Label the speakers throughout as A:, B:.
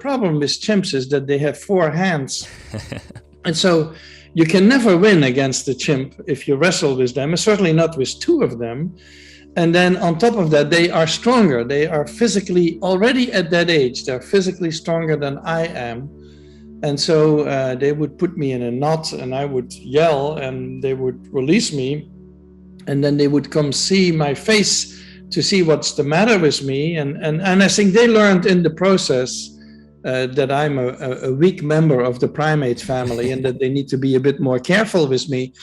A: problem with chimps is that they have 4 hands. And so you can never win against the chimp if you wrestle with them, and certainly not with 2 of them. And then on top of that, they are stronger. They are physically, already at that age, they're physically stronger than I am. And so they would put me in a knot and I would yell and they would release me. And then they would come see my face to see what's the matter with me. And I think they learned in the process that I'm a weak member of the primate family and that they need to be a bit more careful with me.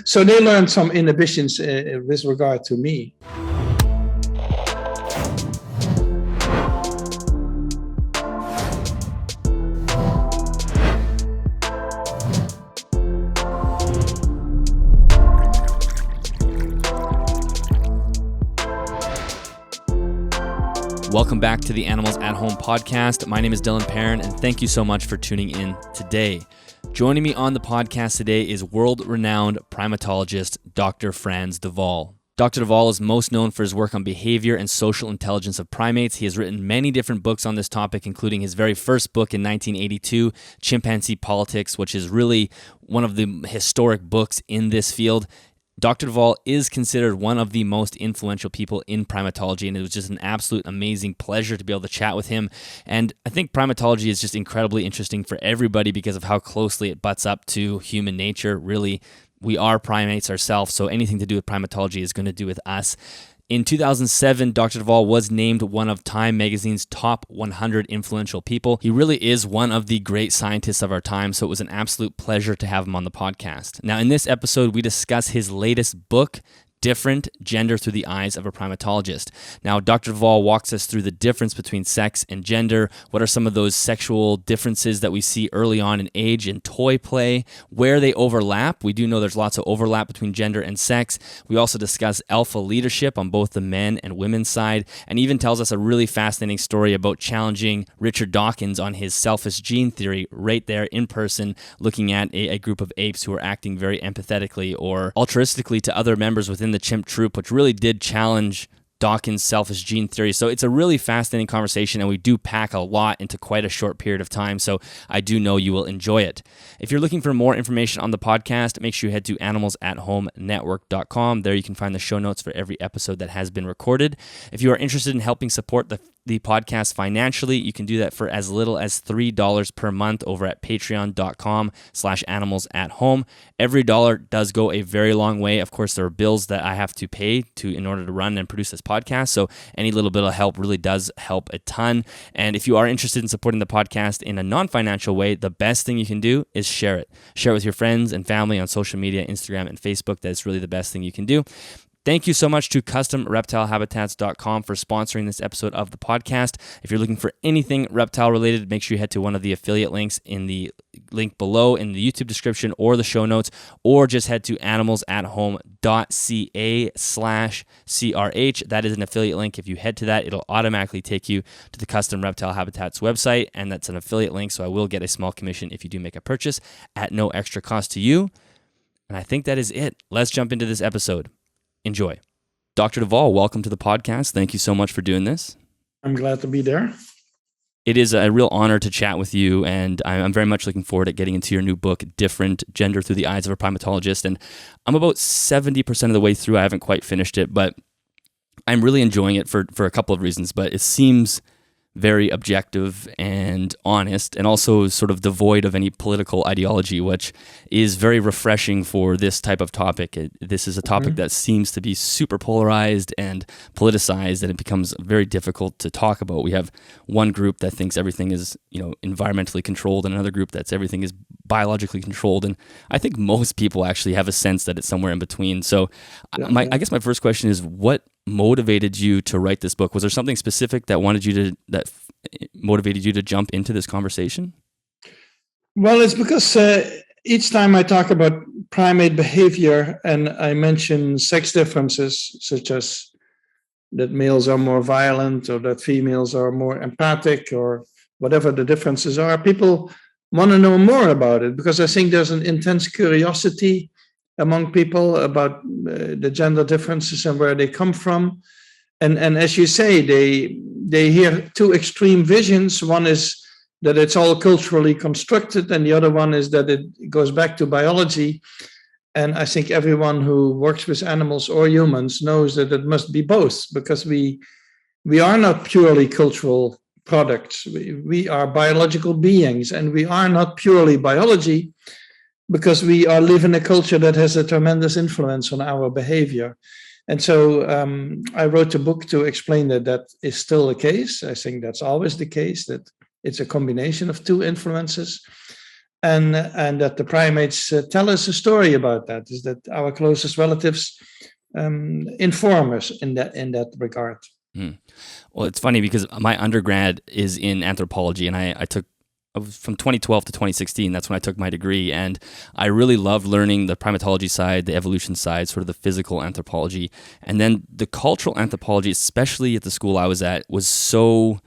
A: So they learned some inhibitions with regard to me.
B: Welcome back to the Animals at Home podcast. My name is Dylan Perrin, and thank you so much for tuning in today. Joining me on the podcast today is world-renowned primatologist Dr. Frans de Waal. Dr. de Waal is most known for his work on behavior and social intelligence of primates. He has written many different books on this topic, including his very first book in 1982, Chimpanzee Politics, which is really one of the historic books in this field. Dr. de Waal is considered one of the most influential people in primatology, and it was just an absolute amazing pleasure to be able to chat with him. And I think primatology is just incredibly interesting for everybody because of how closely it butts up to human nature. Really, we are primates ourselves, so anything to do with primatology is going to do with us. In 2007, Dr. de Waal was named one of Time magazine's top 100 influential people. He really is one of the great scientists of our time, so it was an absolute pleasure to have him on the podcast. Now, in this episode, we discuss his latest book, Different: Gender Through the Eyes of a Primatologist. Now, Dr. de Waal walks us through the difference between sex and gender. What are some of those sexual differences that we see early on in age and toy play? Where they overlap. We do know there's lots of overlap between gender and sex. We also discuss alpha leadership on both the men and women's side, and even tells us a really fascinating story about challenging Richard Dawkins on his selfish gene theory right there in person, looking at a group of apes who are acting very empathetically or altruistically to other members within the chimp troop, which really did challenge Dawkins' selfish gene theory. So it's a really fascinating conversation, and we do pack a lot into quite a short period of time, so I do know you will enjoy it. If you're looking for more information on the podcast, make sure you head to animalsathomenetwork.com. There you can find the show notes for every episode that has been recorded. If you are interested in helping support the podcast financially, you can do that for as little as $3 per month over at patreon.com/animalsathome. Every dollar does go a very long way. Of course, there are bills that I have to pay in order to run and produce this podcast, so any little bit of help really does help a ton. And if you are interested in supporting the podcast in a non-financial way, the best thing you can do is share it. Share it with your friends and family on social media, Instagram and Facebook. That's really the best thing you can do. Thank you so much to CustomReptileHabitats.com for sponsoring this episode of the podcast. If you're looking for anything reptile related, make sure you head to one of the affiliate links in the link below in the YouTube description or the show notes, or just head to animalsathome.ca/CRH. That is an affiliate link. If you head to that, it'll automatically take you to the Custom Reptile Habitats website, and that's an affiliate link, so I will get a small commission if you do make a purchase at no extra cost to you. And I think that is it. Let's jump into this episode. Enjoy. Dr. de Waal, welcome to the podcast. Thank you so much for doing this.
A: I'm glad to be there.
B: It is a real honor to chat with you, and I'm very much looking forward to getting into your new book, Different: Gender Through the Eyes of a Primatologist. And I'm about 70% of the way through. I haven't quite finished it, but I'm really enjoying it for a couple of reasons. But it seems very objective and honest, and also sort of devoid of any political ideology, which is very refreshing for this type of topic. This is a topic that seems to be super polarized and politicized, and it becomes very difficult to talk about. We have one group that thinks everything is, environmentally controlled, and another group that's everything is biologically controlled. And I think most people actually have a sense that it's somewhere in between. So I guess my first question is, what motivated you to write this book? Was there something specific that motivated you to jump into this conversation?
A: Well, it's because each time I talk about primate behavior and I mention sex differences, such as that males are more violent or that females are more empathic or whatever the differences are, people want to know more about it, because I think there's an intense curiosity among people about the gender differences and where they come from. And as you say, they hear two extreme visions. One is that it's all culturally constructed, and the other one is that it goes back to biology. And I think everyone who works with animals or humans knows that it must be both, because we are not purely cultural products. We are biological beings, and we are not purely biology, because we are live in a culture that has a tremendous influence on our behavior. And so I wrote a book to explain that that is still the case. I think that's always the case, that it's a combination of two influences. And that the primates tell us a story about that, is that our closest relatives inform us in that regard.
B: Well, it's funny because my undergrad is in anthropology, and I took from 2012 to 2016. That's when I took my degree, and I really loved learning the primatology side, the evolution side, sort of the physical anthropology, and then the cultural anthropology, especially at the school I was at, was so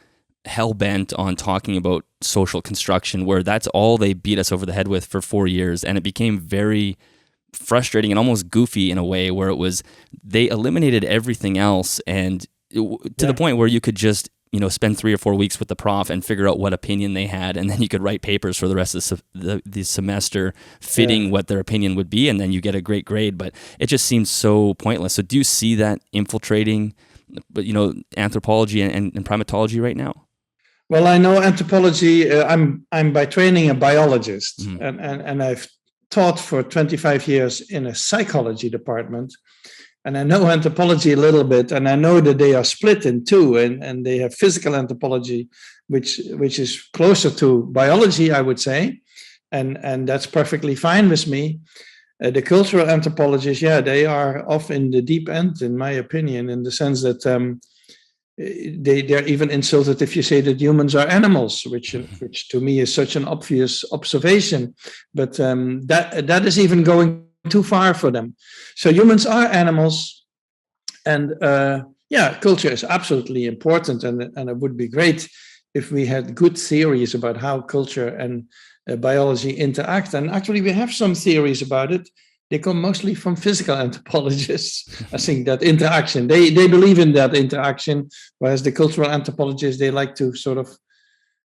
B: hell-bent on talking about social construction, where that's all they beat us over the head with for 4 years, and it became very frustrating and almost goofy in a way, where it was they eliminated everything else, and to the point where you could just spend 3 or 4 weeks with the prof and figure out what opinion they had, and then you could write papers for the rest of the semester fitting what their opinion would be, and then you get a great grade. But it just seems so pointless. So do you see that infiltrating, anthropology and primatology right now?
A: Well, I know anthropology. I'm by training a biologist, and I've taught for 25 years in a psychology department. And I know anthropology a little bit, and I know that they are split in two, and they have physical anthropology, which is closer to biology, I would say, and that's perfectly fine with me. The cultural anthropologists, they are off in the deep end, in my opinion, in the sense that they're even insulted if you say that humans are animals, which to me is such an obvious observation, but that is even going too far for them. So humans are animals, and culture is absolutely important, and it would be great if we had good theories about how culture and biology interact. And actually we have some theories about it. They come mostly from physical anthropologists. I think that interaction, they believe in that interaction, whereas the cultural anthropologists, they like to sort of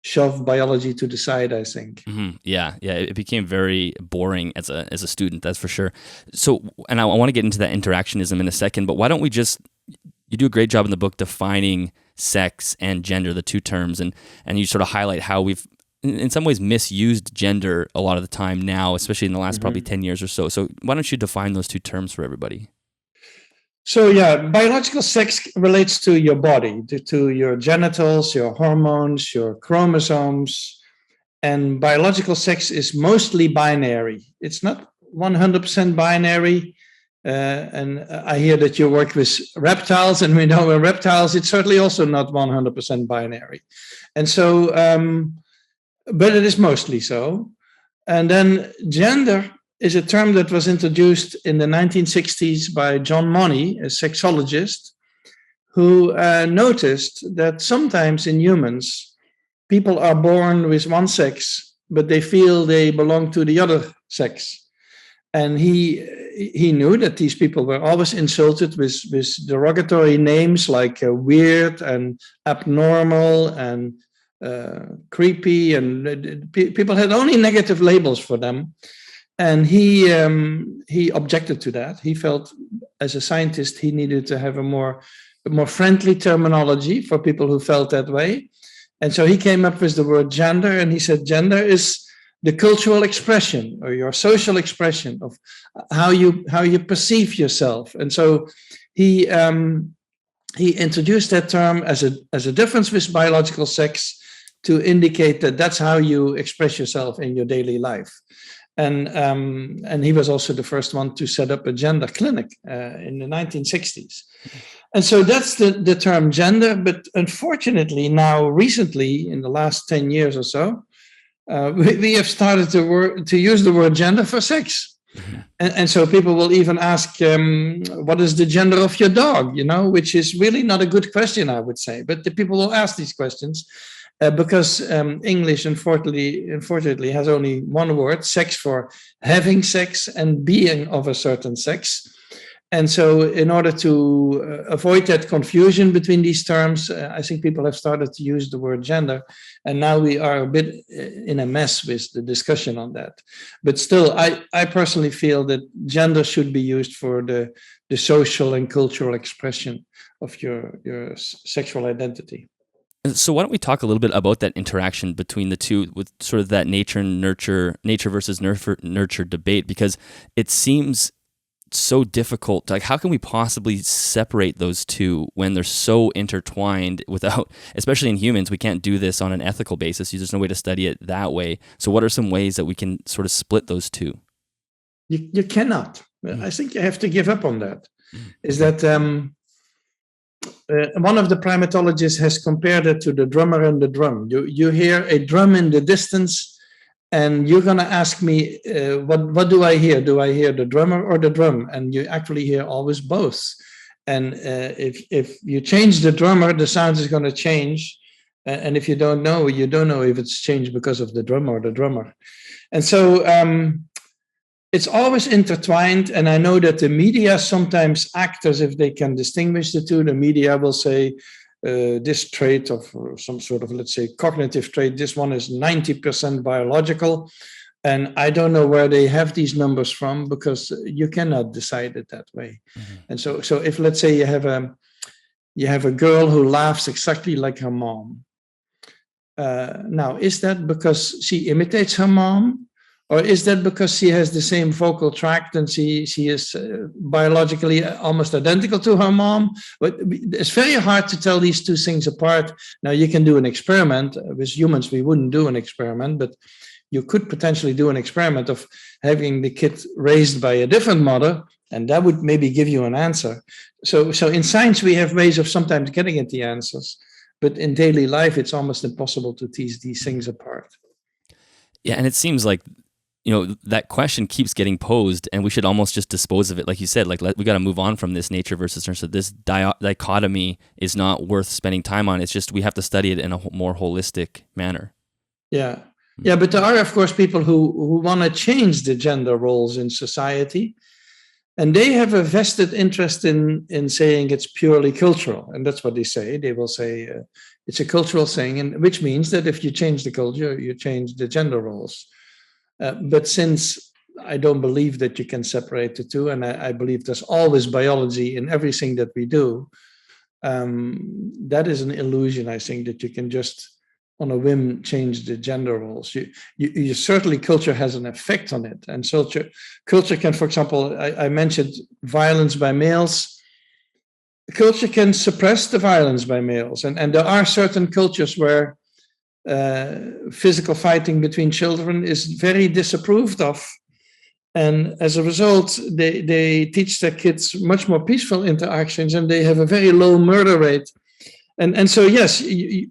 A: shove biology to the side, I think.
B: Mm-hmm. Yeah. It became very boring as a student, that's for sure. So, and I want to get into that interactionism in a second, but why don't we you do a great job in the book defining sex and gender, the two terms, and you sort of highlight how we've, in some ways, misused gender a lot of the time now, especially in the last probably 10 years or so. So why don't you define those two terms for everybody?
A: So biological sex relates to your body, to your genitals, your hormones, your chromosomes, and biological sex is mostly binary. It's not 100% binary. And I hear that you work with reptiles, and we know in reptiles it's certainly also not 100% binary. And so, but it is mostly so. And then gender is a term that was introduced in the 1960s by John Money, a sexologist, who noticed that sometimes in humans, people are born with one sex, but they feel they belong to the other sex. And he knew that these people were always insulted with derogatory names like weird and abnormal and creepy, and people had only negative labels for them. And he objected to that. He felt, as a scientist, he needed to have a more friendly terminology for people who felt that way. And so he came up with the word gender, and he said gender is the cultural expression or your social expression of how you perceive yourself. And so he introduced that term as a difference with biological sex to indicate that that's how you express yourself in your daily life. And he was also the first one to set up a gender clinic in the 1960s. And so that's the term gender. But unfortunately, now recently, in the last 10 years or so, we have started to use the word gender for sex. Mm-hmm. And so people will even ask, what is the gender of your dog? Which is really not a good question, I would say. But the people will ask these questions. Because English, unfortunately, has only one word, sex, for having sex and being of a certain sex. And so in order to avoid that confusion between these terms, I think people have started to use the word gender. And now we are a bit in a mess with the discussion on that. But still, I personally feel that gender should be used for the social and cultural expression of your sexual identity.
B: So why don't we talk a little bit about that interaction between the two, with sort of that nature versus nurture debate, because it seems so difficult. Like, how can we possibly separate those two when they're so intertwined without, especially in humans, we can't do this on an ethical basis. There's no way to study it that way. So what are some ways that we can sort of split those two?
A: You cannot. I think you have to give up on that. Is that one of the primatologists has compared it to the drummer and the drum. You hear a drum in the distance, and you're going to ask me, what do I hear? Do I hear the drummer or the drum? And you actually hear always both. And if you change the drummer, the sound is going to change. And if you don't know if it's changed because of the drum or the drummer. And so it's always intertwined. And I know that the media sometimes act as if they can distinguish the two. The media will say, this trait of some sort of, let's say, cognitive trait, this one is 90% biological. And I don't know where they have these numbers from, because you cannot decide it that way. Mm-hmm. And so if, let's say, you have a girl who laughs exactly like her mom. Now, is that because she imitates her mom? Or is that because she has the same vocal tract and she is biologically almost identical to her mom? But it's very hard to tell these two things apart. Now, you can do an experiment. With humans, we wouldn't do an experiment, but you could potentially do an experiment of having the kid raised by a different mother, and that would maybe give you an answer. So in science, we have ways of sometimes getting at the answers, but in daily life, it's almost impossible to tease these things apart.
B: Yeah, and it seems like, that question keeps getting posed, and we should almost just dispose of it. Like you said, we got to move on from this nature versus nurture. This dichotomy is not worth spending time on. It's just we have to study it in a more holistic manner.
A: Yeah. Yeah, but there are, of course, people who want to change the gender roles in society. And they have a vested interest in saying it's purely cultural. And that's what they say. They will say it's a cultural thing, and which means that if you change the culture, you change the gender roles. But since I don't believe that you can separate the two, and I believe there's always biology in everything that we do, that is an illusion, I think, that you can just on a whim change the gender roles. You certainly, culture has an effect on it. And culture can, for example, I mentioned violence by males. Culture can suppress the violence by males. And there are certain cultures where physical fighting between children is very disapproved of. And as a result, they teach their kids much more peaceful interactions, and they have a very low murder rate. And so, yes,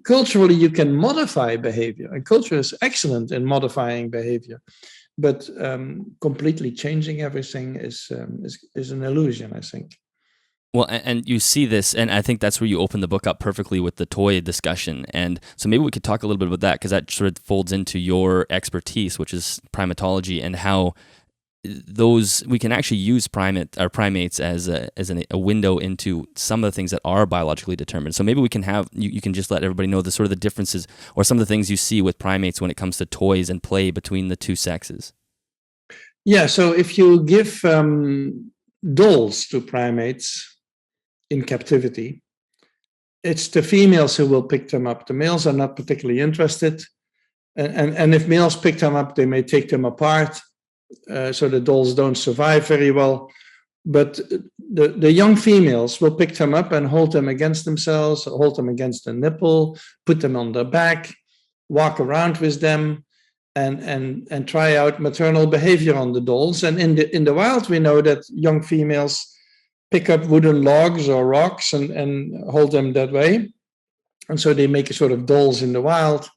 A: culturally, you can modify behavior, and culture is excellent in modifying behavior. But completely changing everything is an illusion, I think.
B: Well, and you see this, and I think that's where you open the book up perfectly with the toy discussion. And so maybe we could talk a little bit about that, because that sort of folds into your expertise, which is primatology, and how we can actually use primates as a window into some of the things that are biologically determined. So maybe we can have you can just let everybody know the sort of the differences or some of the things you see with primates when it comes to toys and play between the two sexes.
A: Yeah, so if you give dolls to primates in captivity, it's the females who will pick them up. The males are not particularly interested. And if males pick them up, they may take them apart. So the dolls don't survive very well. But the young females will pick them up and hold them against themselves, hold them against the nipple, put them on their back, walk around with them, and try out maternal behavior on the dolls. And in the wild, we know that young females pick up wooden logs or rocks and hold them that way. And so they make a sort of dolls in the wild.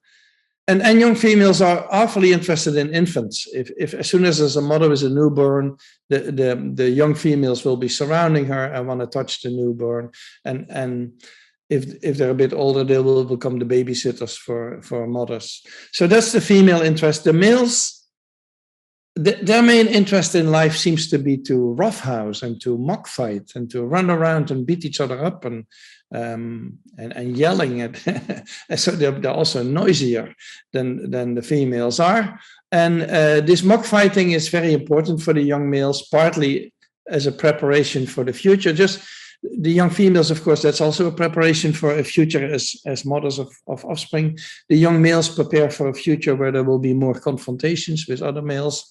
A: And young females are awfully interested in infants. If as soon as there's a mother with a newborn, the young females will be surrounding her and want to touch the newborn. And if they're a bit older, they will become the babysitters for mothers. So that's the female interest. The males their main interest in life seems to be to roughhouse and to mock fight and to run around and beat each other up and yelling at. So they're also noisier than the females are. And this mock fighting is very important for the young males, partly as a preparation for the future. Just the young females, of course, that's also a preparation for a future as mothers of offspring. The young males prepare for a future where there will be more confrontations with other males.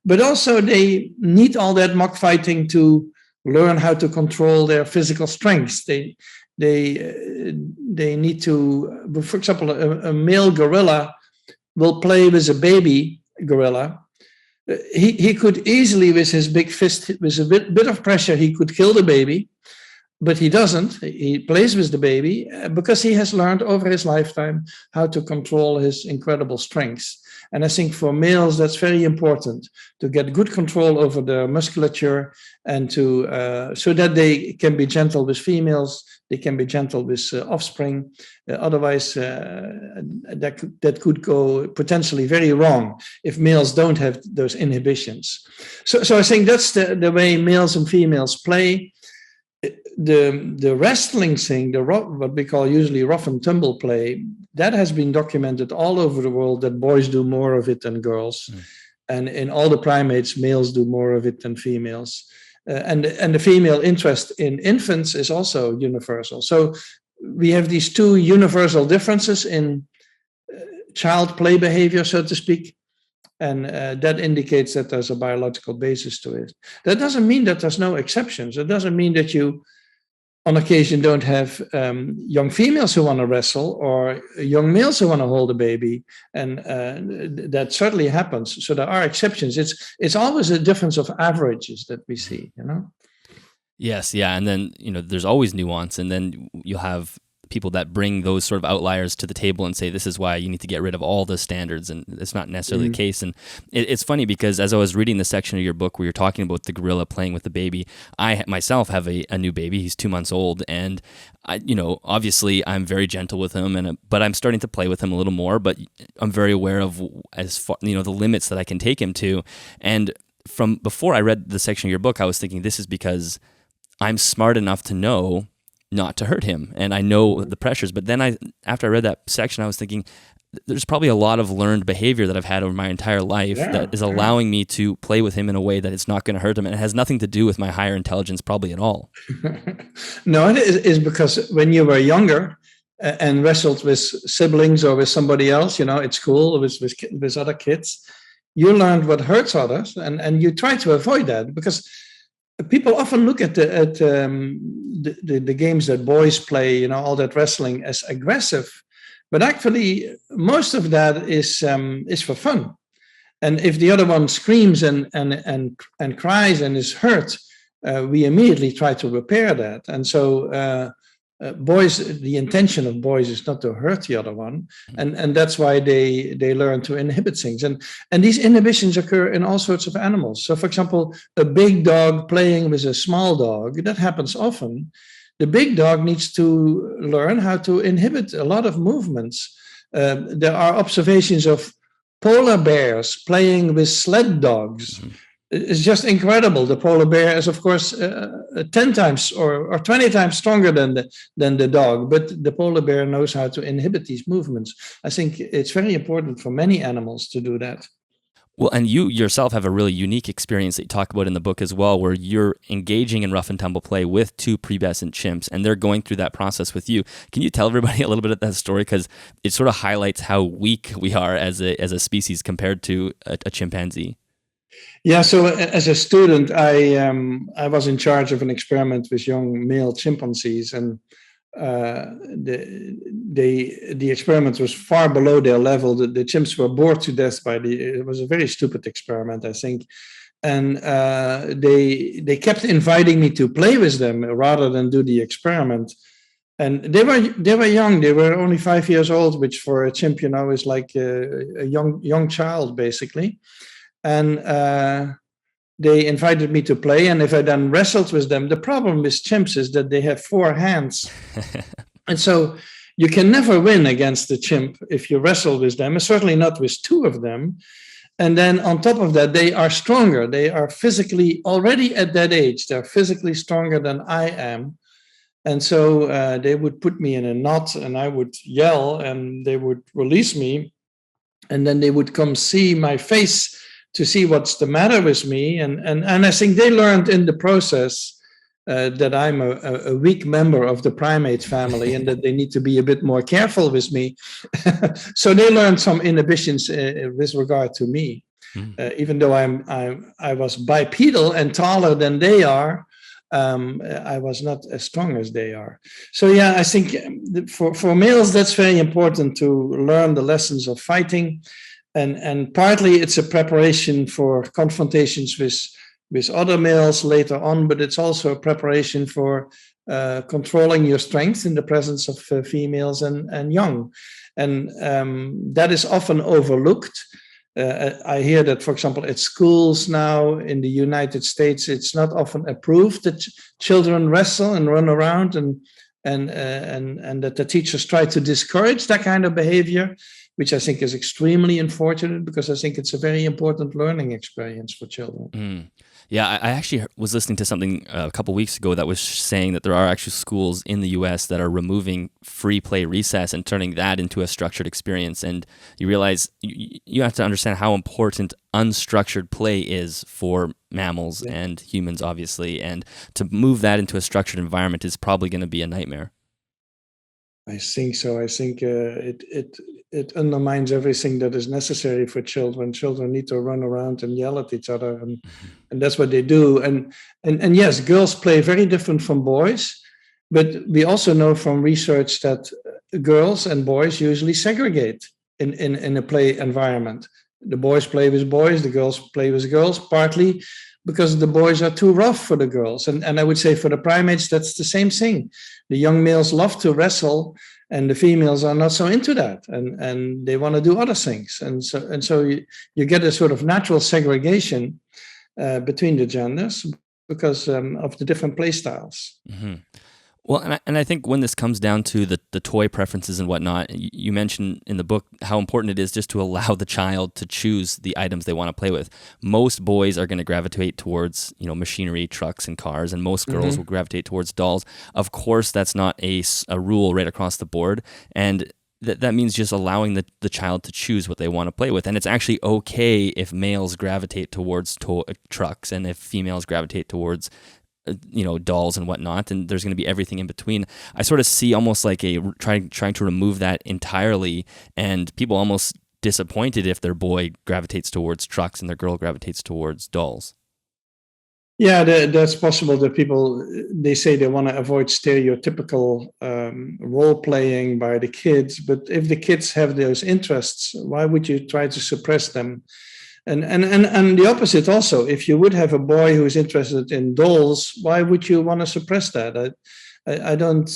A: But also they need all that mock fighting to learn how to control their physical strengths. They need to, for example, a male gorilla will play with a baby gorilla. He could easily, with his big fist, with a bit of pressure, he could kill the baby. But he doesn't. He plays with the baby because he has learned over his lifetime how to control his incredible strengths. And I think for males, that's very important to get good control over their musculature and to so that they can be gentle with females, they can be gentle with offspring. Otherwise, that could go potentially very wrong if males don't have those inhibitions. So I think that's the way males and females play. The wrestling thing, what we call usually rough and tumble play, that has been documented all over the world that boys do more of it than girls. And in all the primates, males do more of it than females. And the female interest in infants is also universal. So we have these two universal differences in child play behavior, so to speak. And that indicates that there's a biological basis to it. That doesn't mean that there's no exceptions. It doesn't mean that you, on occasion, don't have young females who want to wrestle or young males who want to hold a baby. And that certainly happens. So there are exceptions. It's always a difference of averages that we see, you know?
B: Yes, yeah. And then, there's always nuance. And then you'll have people that bring those sort of outliers to the table and say, this is why you need to get rid of all the standards. And it's not necessarily the case. And it's funny because as I was reading the section of your book where you're talking about the gorilla playing with the baby, I myself have a new baby. He's 2 months old. And I, obviously I'm very gentle with him, but I'm starting to play with him a little more, but I'm very aware of as far, the limits that I can take him to. And from before I read the section of your book, I was thinking this is because I'm smart enough to know not to hurt him, and I know the pressures. But then after I read that section, I was thinking there's probably a lot of learned behavior that I've had over my entire life that is allowing me to play with him in a way that it's not going to hurt him, and it has nothing to do with my higher intelligence probably at all.
A: No, it is because when you were younger and wrestled with siblings or with somebody else, at school or with other kids, you learned what hurts others, and you try to avoid that because people often look at the games that boys play, all that wrestling as aggressive, but actually most of that is for fun. And if the other one screams and cries and is hurt, we immediately try to repair that. And so boys, the intention of boys is not to hurt the other one, and that's why they learn to inhibit things. And these inhibitions occur in all sorts of animals. So, for example, a big dog playing with a small dog, that happens often. The big dog needs to learn how to inhibit a lot of movements. There are observations of polar bears playing with sled dogs. It's just incredible. The polar bear is, of course, 10 times or 20 times stronger than the dog, but the polar bear knows how to inhibit these movements. I think it's very important for many animals to do that.
B: Well, and you yourself have a really unique experience that you talk about in the book as well, where you're engaging in rough and tumble play with two pubescent chimps, and they're going through that process with you. Can you tell everybody a little bit of that story? Because it sort of highlights how weak we are as a species compared to a chimpanzee.
A: Yeah, so as a student, I was in charge of an experiment with young male chimpanzees, and the experiment was far below their level. The chimps were bored to death it was a very stupid experiment, I think. And they kept inviting me to play with them rather than do the experiment. And they were young. They were only 5 years old, which for a chimp, is like a young child, basically. And they invited me to play, and if I then wrestled with them, the problem with chimps is that they have 4 hands. And so you can never win against the chimp if you wrestle with them, and certainly not with 2 of them. And then on top of that, they are stronger. They are physically, already at that age, they're physically stronger than I am. And so they would put me in a knot and I would yell and they would release me. And then they would come see my face to see what's the matter with me. And I think they learned in the process that I'm a weak member of the primate family and that they need to be a bit more careful with me. So they learned some inhibitions with regard to me. Even though I was bipedal and taller than they are, I was not as strong as they are. So yeah, I think for males, that's very important to learn the lessons of fighting. And partly it's a preparation for confrontations with other males later on, but it's also a preparation for controlling your strength in the presence of females and young. And that is often overlooked. I hear that, for example, at schools now in the United States, it's not often approved that children wrestle and run around, and that the teachers try to discourage that kind of behavior, which I think is extremely unfortunate because I think it's a very important learning experience for children.
B: Yeah, I actually was listening to something a couple weeks ago that was saying that there are actually schools in the U.S. that are removing free play recess and turning that into a structured experience. And you realize you have to understand how important unstructured play is for mammals and humans, obviously. And to move that into a structured environment is probably going to be a nightmare.
A: I think so. I think it undermines everything that is necessary for children. Children need to run around and yell at each other, and that's what they do. And yes, girls play very different from boys, but we also know from research that girls and boys usually segregate in a play environment. The boys play with boys, the girls play with girls, partly because the boys are too rough for the girls. And I would say for the primates, that's the same thing. The young males love to wrestle, and the females are not so into that, and they want to do other things. And so you get a sort of natural segregation between the genders because of the different play styles.
B: Mm-hmm. Well, and I think when this comes down to the toy preferences and whatnot, you mentioned in the book how important it is just to allow the child to choose the items they want to play with. Most boys are going to gravitate towards, machinery, trucks, and cars, and most girls will gravitate towards dolls. Of course, that's not a rule right across the board, and that means just allowing the child to choose what they want to play with. And it's actually okay if males gravitate towards trucks and if females gravitate towards dolls and whatnot, and there's going to be everything in between. I sort of see almost like trying to remove that entirely, and people almost disappointed if their boy gravitates towards trucks and their girl gravitates towards dolls.
A: Yeah, that's possible that people, they say they want to avoid stereotypical role playing by the kids, but if the kids have those interests, why would you try to suppress them? And the opposite also. If you would have a boy who is interested in dolls, why would you want to suppress that? I don't.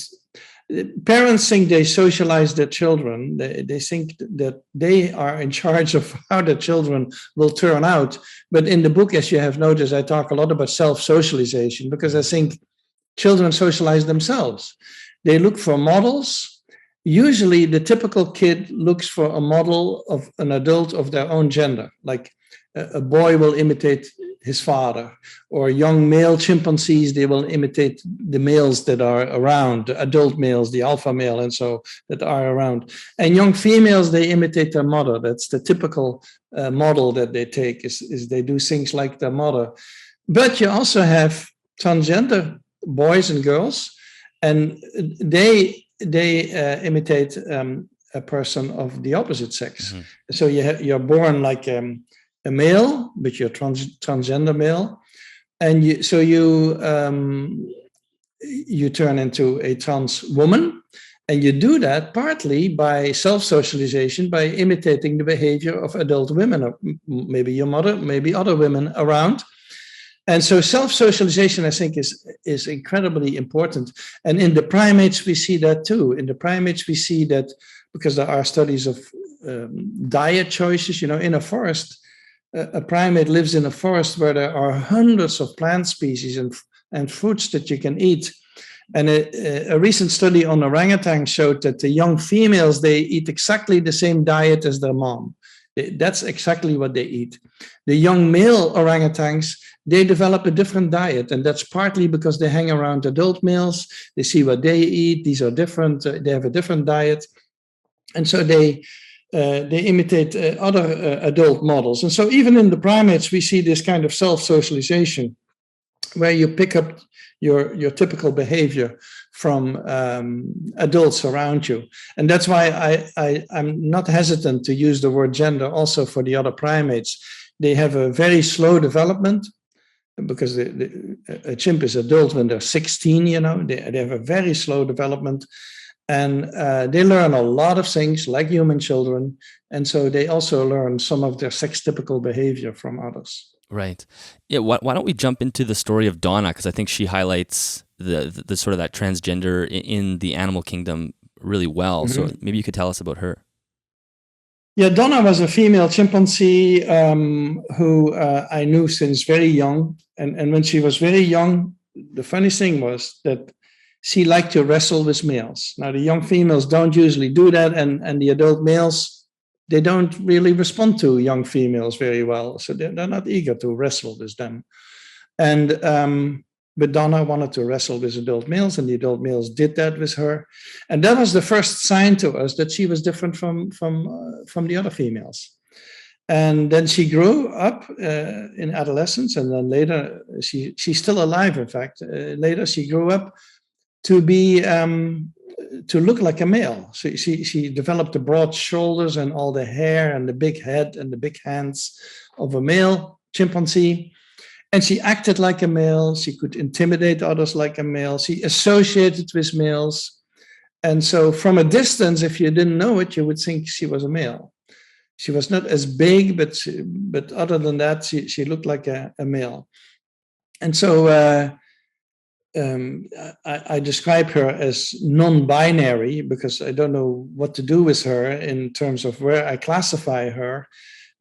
A: Parents think they socialize their children. They think that they are in charge of how the children will turn out. But in the book, as you have noticed, I talk a lot about self-socialization because I think children socialize themselves. They look for models. Usually, the typical kid looks for a model of an adult of their own gender, like a boy will imitate his father, or young male chimpanzees, they will imitate the males that are around, the adult males, the alpha male, and so that are around. And young females, they imitate their mother. That's the typical model that they take, is they do things like their mother. But you also have transgender boys and girls, and they imitate a person of the opposite sex. Mm-hmm. So you're born like a male, but you're transgender male, and you turn into a trans woman, and you do that partly by self-socialization, by imitating the behavior of adult women, or maybe your mother, maybe other women around. And so self-socialization, I think, is incredibly important. And in the primates, we see that too. In the primates, we see that because there are studies of diet choices, in a forest. A primate lives in a forest where there are hundreds of plant species and fruits that you can eat. And a recent study on orangutan showed that the young females, they eat exactly the same diet as their mom. That's exactly what they eat. The young male orangutans, they develop a different diet, and that's partly because they hang around adult males. They see what they eat. These are different. They have a different diet, and so they imitate other adult models. And so even in the primates, we see this kind of self-socialization, where you pick up your typical behavior from adults around you. And that's why I'm not hesitant to use the word gender also for the other primates. They have a very slow development, because a chimp is adult when they're 16, they have a very slow development. And they learn a lot of things like human children. And so they also learn some of their sex-typical behavior from others.
B: Right. Yeah. Why don't we jump into the story of Donna? Because I think she highlights the sort of that transgender in the animal kingdom really well. Mm-hmm. So maybe you could tell us about her.
A: Yeah, Donna was a female chimpanzee who I knew since very young. And when she was very young, the funny thing was that she liked to wrestle with males. Now, the young females don't usually do that, and the adult males, they don't really respond to young females very well. So they're not eager to wrestle with them. And but Donna wanted to wrestle with adult males, and the adult males did that with her. And that was the first sign to us that she was different from the other females. And then she grew up in adolescence, and then later, she's still alive, in fact. Later, she grew up to be to look like a male. So she developed the broad shoulders and all the hair and the big head and the big hands of a male chimpanzee. And she acted like a male. She could intimidate others like a male. She associated with males. And so from a distance, if you didn't know it, you would think she was a male. She was not as big, but other than that, she looked like a male. And so I describe her as non-binary because I don't know what to do with her in terms of where I classify her.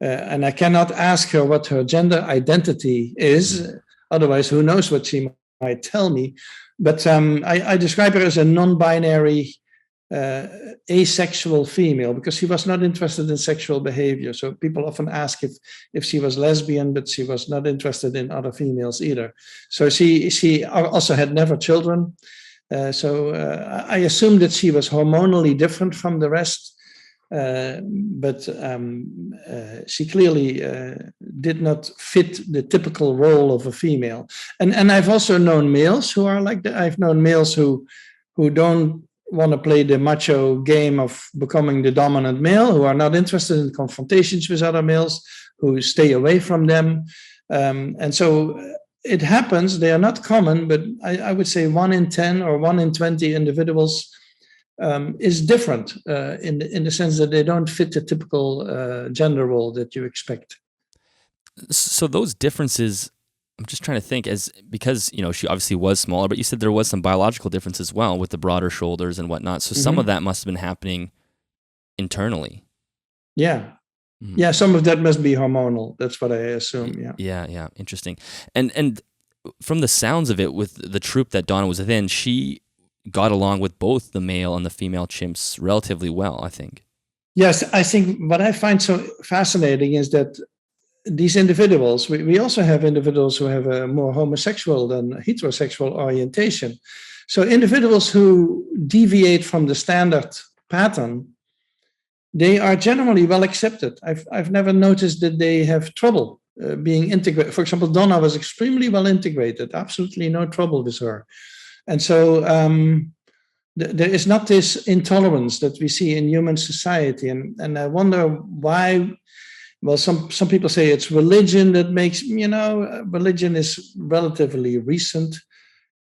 A: And I cannot ask her what her gender identity is. Otherwise, who knows what she might tell me. But I describe her as a non-binary, asexual female because she was not interested in sexual behavior. So people often ask if she was lesbian, but she was not interested in other females either. So she also had never children. So I assume that she was hormonally different from the rest. But she clearly did not fit the typical role of a female. And I've also known males who are like that. I've known males who don't want to play the macho game of becoming the dominant male, who are not interested in confrontations with other males, who stay away from them. And so it happens. They are not common, but I would say 1 in 10 or 1 in 20 individuals is different in the sense that they don't fit the typical gender role that you expect.
B: So those differences, I'm just trying to think, because she obviously was smaller, but you said there was some biological difference as well with the broader shoulders and whatnot. So some of that must have been happening internally.
A: Yeah. Mm-hmm. Yeah, some of that must be hormonal. That's what I assume.
B: Yeah. Interesting. And from the sounds of it, with the troop that Donna was within, she got along with both the male and the female chimps relatively well, I think.
A: Yes, I think what I find so fascinating is that these individuals, we also have individuals who have a more homosexual than heterosexual orientation. So individuals who deviate from the standard pattern, they are generally well accepted. I've never noticed that they have trouble being integrated. For example, Donna was extremely well integrated, absolutely no trouble with her. And so there is not this intolerance that we see in human society. And I wonder why. Well, some people say it's religion that makes, religion is relatively recent.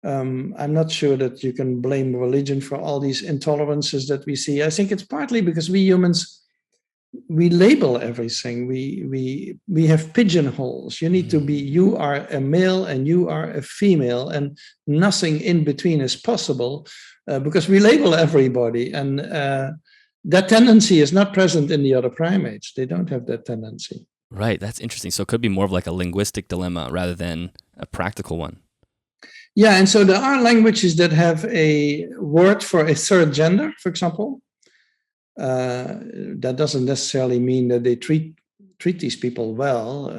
A: I'm not sure that you can blame religion for all these intolerances that we see. I think it's partly because we humans, we label everything. We have pigeonholes. You need to be, you are a male and you are a female, and nothing in between is possible because we label everybody. And that tendency is not present in the other primates. They don't have that tendency.
B: Right. That's interesting. So it could be more of like a linguistic dilemma rather than a practical one.
A: Yeah. And so there are languages that have a word for a third gender, for example. That doesn't necessarily mean that they treat treat these people well.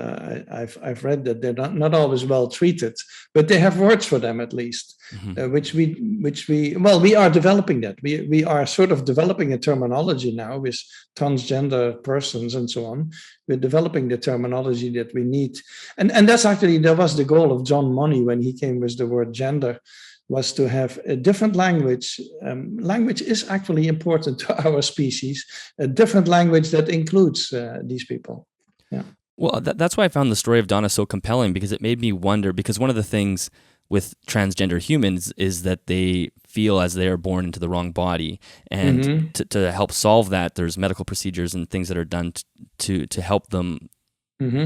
A: I've read that they're not always well treated, but they have words for them at least, which we are developing that. We are sort of developing a terminology now with transgender persons and so on. We're developing the terminology that we need, and that was the goal of John Money when he came with the word gender, was to have a different language. Language is actually important to our species, a different language that includes these people. Yeah.
B: Well, that's why I found the story of Donna so compelling, because it made me wonder, because one of the things with transgender humans is that they feel as they are born into the wrong body. And to help solve that, there's medical procedures and things that are done to help them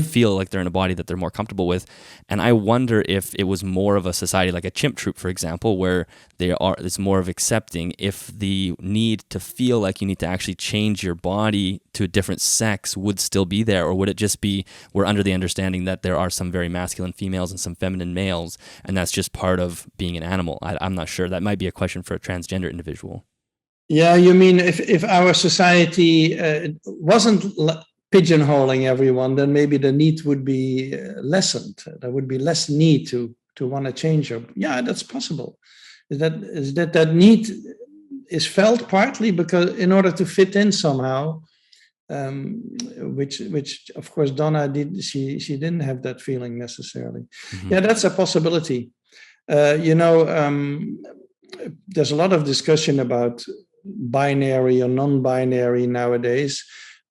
B: feel like they're in a body that they're more comfortable with. And I wonder if it was more of a society like a chimp troop, for example, where it's more of accepting, if the need to feel like you need to actually change your body to a different sex would still be there, or would it just be we're under the understanding that there are some very masculine females and some feminine males, and that's just part of being an animal? I'm not sure. That might be a question for a transgender individual.
A: Yeah, you mean if our society wasn't pigeonholing everyone, then maybe the need would be lessened. There would be less need to want to change. Yeah, that's possible. Is that need is felt partly because in order to fit in somehow, which of course Donna did. She didn't have that feeling necessarily. Yeah, that's a possibility. There's a lot of discussion about binary or non-binary nowadays.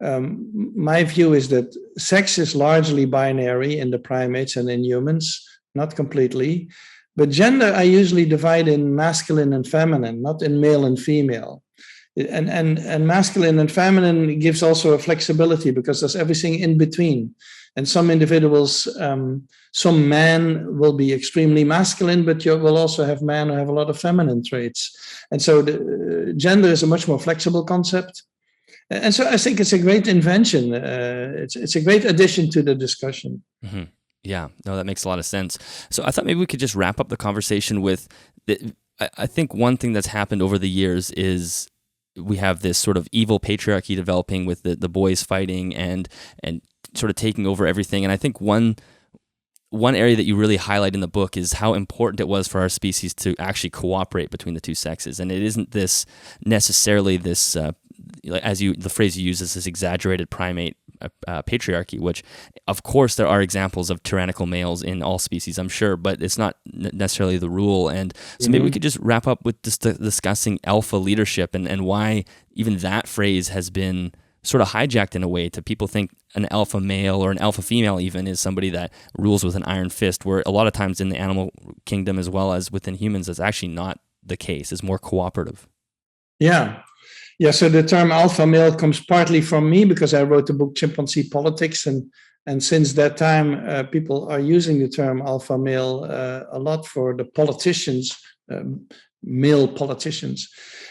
A: My view is that sex is largely binary in the primates and in humans, not completely. But gender, I usually divide in masculine and feminine, not in male and female. And masculine and feminine gives also a flexibility because there's everything in between. And some individuals, some men will be extremely masculine, but you will also have men who have a lot of feminine traits. And so the gender is a much more flexible concept. And so I think it's a great invention. It's a great addition to the discussion.
B: Yeah, no, that makes a lot of sense. So I thought maybe we could just wrap up the conversation with, I think one thing that's happened over the years is we have this sort of evil patriarchy developing with the boys fighting and sort of taking over everything. And I think one area that you really highlight in the book is how important it was for our species to actually cooperate between the two sexes. And it isn't this necessarily this, the phrase you use is this exaggerated primate patriarchy, which of course there are examples of tyrannical males in all species, I'm sure, but it's not necessarily the rule. And so maybe we could just wrap up with just discussing alpha leadership and why even that phrase has been sort of hijacked in a way to people think an alpha male or an alpha female even is somebody that rules with an iron fist, where a lot of times in the animal kingdom as well as within humans, that's actually not the case. It's more cooperative.
A: Yeah. Yeah, so the term alpha male comes partly from me because I wrote the book Chimpanzee Politics, and since that time, people are using the term alpha male a lot for the politicians, male politicians.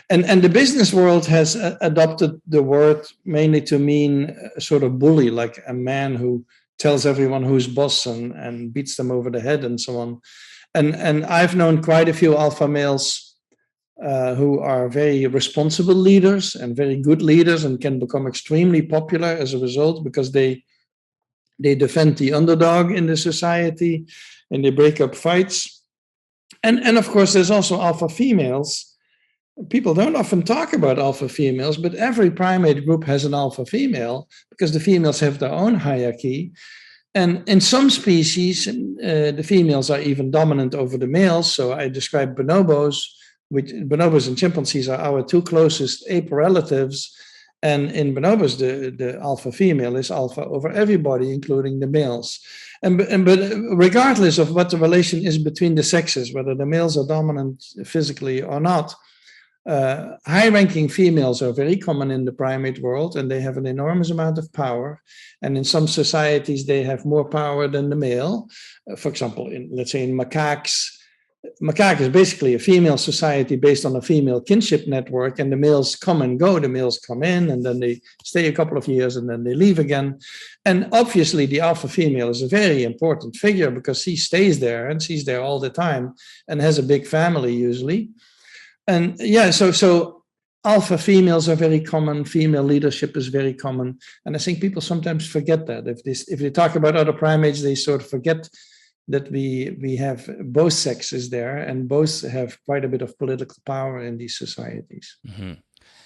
A: And the business world has adopted the word mainly to mean a sort of bully, like a man who tells everyone who's boss and beats them over the head and so on. And I've known quite a few alpha males who are very responsible leaders and very good leaders and can become extremely popular as a result because they defend the underdog in the society and they break up fights. And of course, there's also alpha females. People don't often talk about alpha females, but every primate group has an alpha female because the females have their own hierarchy. And in some species, the females are even dominant over the males. So I describe bonobos, which bonobos and chimpanzees are our two closest ape relatives. And in bonobos, the alpha female is alpha over everybody, including the males. But regardless of what the relation is between the sexes, whether the males are dominant physically or not, high-ranking females are very common in the primate world, and they have an enormous amount of power. And in some societies, they have more power than the male. For example, let's say in macaques, macaque is basically a female society based on a female kinship network, and the males come and go. The males come in, and then they stay a couple of years, and then they leave again. And obviously, the alpha female is a very important figure because she stays there, and she's there all the time, and has a big family usually. And yeah, so alpha females are very common. Female leadership is very common. And I think people sometimes forget that. If they talk about other primates, they sort of forget that we have both sexes there, and both have quite a bit of political power in these societies.
B: Mm-hmm.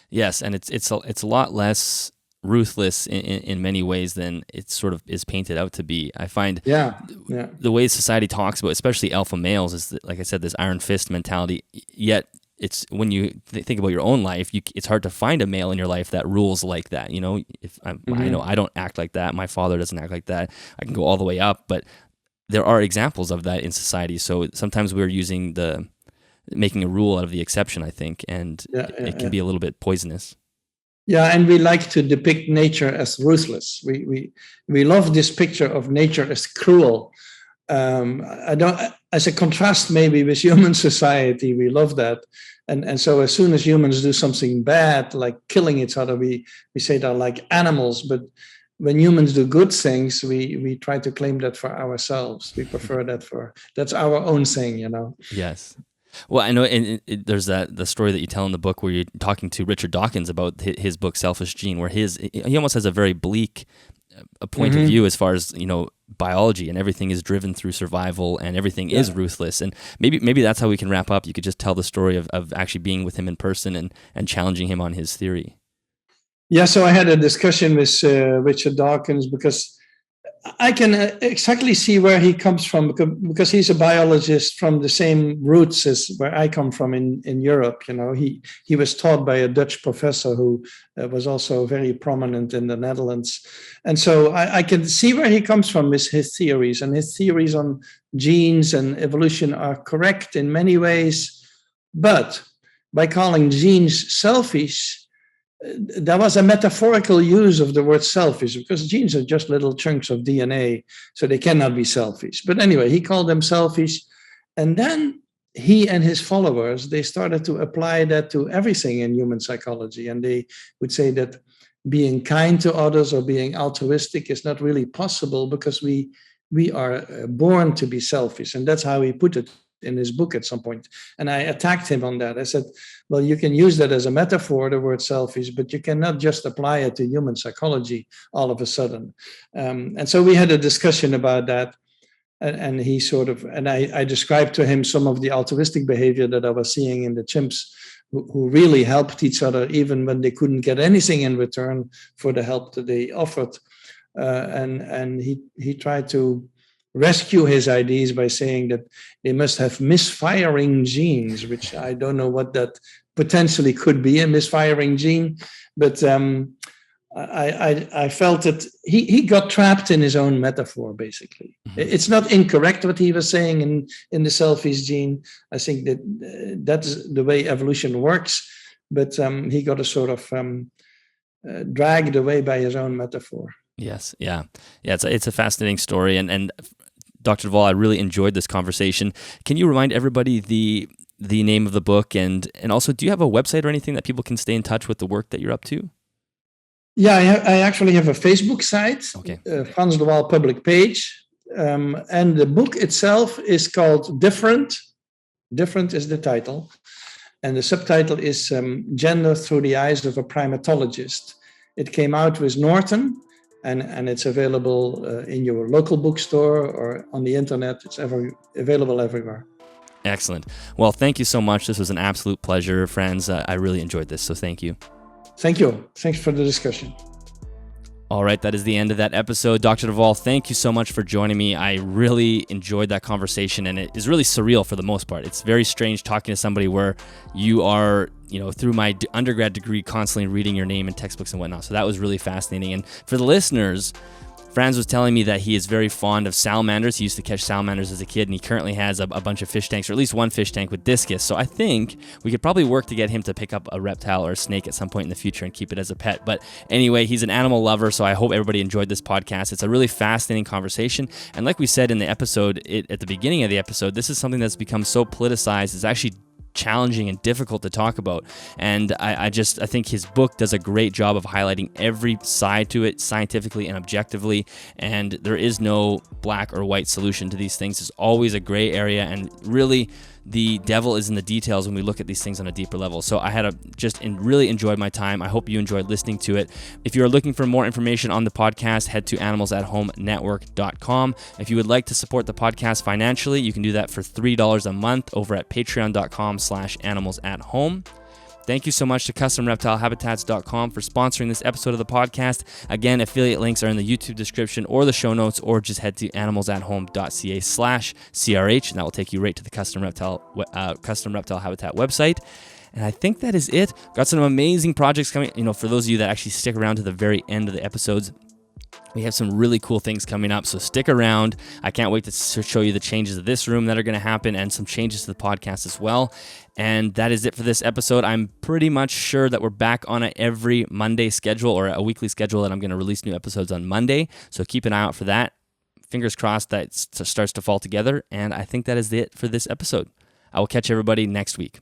B: Yes, and it's a lot less ruthless in many ways than it sort of is painted out to be. I find the way society talks about, especially alpha males, is that, like I said, this iron fist mentality. Yet it's when you think about your own life, it's hard to find a male in your life that rules like that. You know, I know I don't act like that. My father doesn't act like that. I can go all the way up, but there are examples of that in society. So sometimes we're making a rule out of the exception, I think, and it can be a little bit poisonous.
A: Yeah, and we like to depict nature as ruthless. We love this picture of nature as cruel. As a contrast maybe with human society, we love that. And so as soon as humans do something bad, like killing each other, we say they're like animals. But when humans do good things, we try to claim that for ourselves. We prefer that's our own thing, you know.
B: Yes. Well, I know there's the story that you tell in the book where you're talking to Richard Dawkins about his book Selfish Gene, where he almost has a very bleak point of view as far as, you know, biology, and everything is driven through survival, and everything is ruthless. And maybe that's how we can wrap up. You could just tell the story of actually being with him in person and challenging him on his theory.
A: Yeah, so I had a discussion with Richard Dawkins, because I can exactly see where he comes from, because he's a biologist from the same roots as where I come from in Europe. You know, he was taught by a Dutch professor who was also very prominent in the Netherlands. And so I can see where he comes from with his theories, and his theories on genes and evolution are correct in many ways. But by calling genes selfish, there was a metaphorical use of the word selfish, because genes are just little chunks of DNA, so they cannot be selfish. But anyway, he called them selfish. And then he and his followers, they started to apply that to everything in human psychology. And they would say that being kind to others or being altruistic is not really possible, because we are born to be selfish. And that's how he put it in his book at some point. And I attacked him on that. I said, well, you can use that as a metaphor, the word selfish, but you cannot just apply it to human psychology all of a sudden. And so we had a discussion about that. And he sort of, and I described to him some of the altruistic behavior that I was seeing in the chimps, who really helped each other, even when they couldn't get anything in return for the help that they offered. And he tried to rescue his ideas by saying that they must have misfiring genes, which I don't know what that potentially could be, a misfiring gene. But I felt that he got trapped in his own metaphor, basically. Mm-hmm. It's not incorrect what he was saying in the selfish gene. I think that that's the way evolution works. But he got a sort of dragged away by his own metaphor.
B: Yes, yeah. It's a fascinating story, and Dr. de Waal, I really enjoyed this conversation. Can you remind everybody the name of the book, and also, do you have a website or anything that people can stay in touch with the work that you're up to?
A: Yeah, I actually have a Facebook site,
B: okay.
A: Frans de Waal public page, and the book itself is called Different. Different is the title, and the subtitle is Gender Through the Eyes of a Primatologist. It came out with Norton. And it's available in your local bookstore or on the internet. It's available everywhere.
B: Excellent. Well, thank you so much. This was an absolute pleasure, Frans. I really enjoyed this, so thank you.
A: Thank you. Thanks for the discussion.
B: All right, that is the end of that episode. Dr. de Waal, thank you so much for joining me. I really enjoyed that conversation, and it is really surreal for the most part. It's very strange talking to somebody where you are, you know, through my undergrad degree, constantly reading your name in textbooks and whatnot. So that was really fascinating. And for the listeners, Frans was telling me that he is very fond of salamanders. He used to catch salamanders as a kid, and he currently has a bunch of fish tanks, or at least one fish tank with discus. So I think we could probably work to get him to pick up a reptile or a snake at some point in the future and keep it as a pet. But anyway, he's an animal lover, so I hope everybody enjoyed this podcast. It's a really fascinating conversation. And like we said in the episode, at the beginning of the episode, this is something that's become so politicized. It's actually challenging and difficult to talk about, and I think his book does a great job of highlighting every side to it scientifically and objectively, and there is no black or white solution to these things. There's always a gray area, and really the devil is in the details when we look at these things on a deeper level. So I had really enjoyed my time. I hope you enjoyed listening to it. If you are looking for more information on the podcast, head to animalsathomenetwork.com. If you would like to support the podcast financially, you can do that for $3 a month over at patreon.com/animalsathome. Thank you so much to CustomReptileHabitats.com for sponsoring this episode of the podcast. Again, affiliate links are in the YouTube description or the show notes, or just head to animalsathome.ca/CRH, and that will take you right to the Custom Reptile Habitat website. And I think that is it. Got some amazing projects coming. For those of you that actually stick around to the very end of the episodes, we have some really cool things coming up, so stick around. I can't wait to show you the changes of this room that are going to happen and some changes to the podcast as well. And that is it for this episode. I'm pretty much sure that we're back on every Monday schedule, or a weekly schedule, that I'm going to release new episodes on Monday. So keep an eye out for that. Fingers crossed that starts to fall together. And I think that is it for this episode. I will catch everybody next week.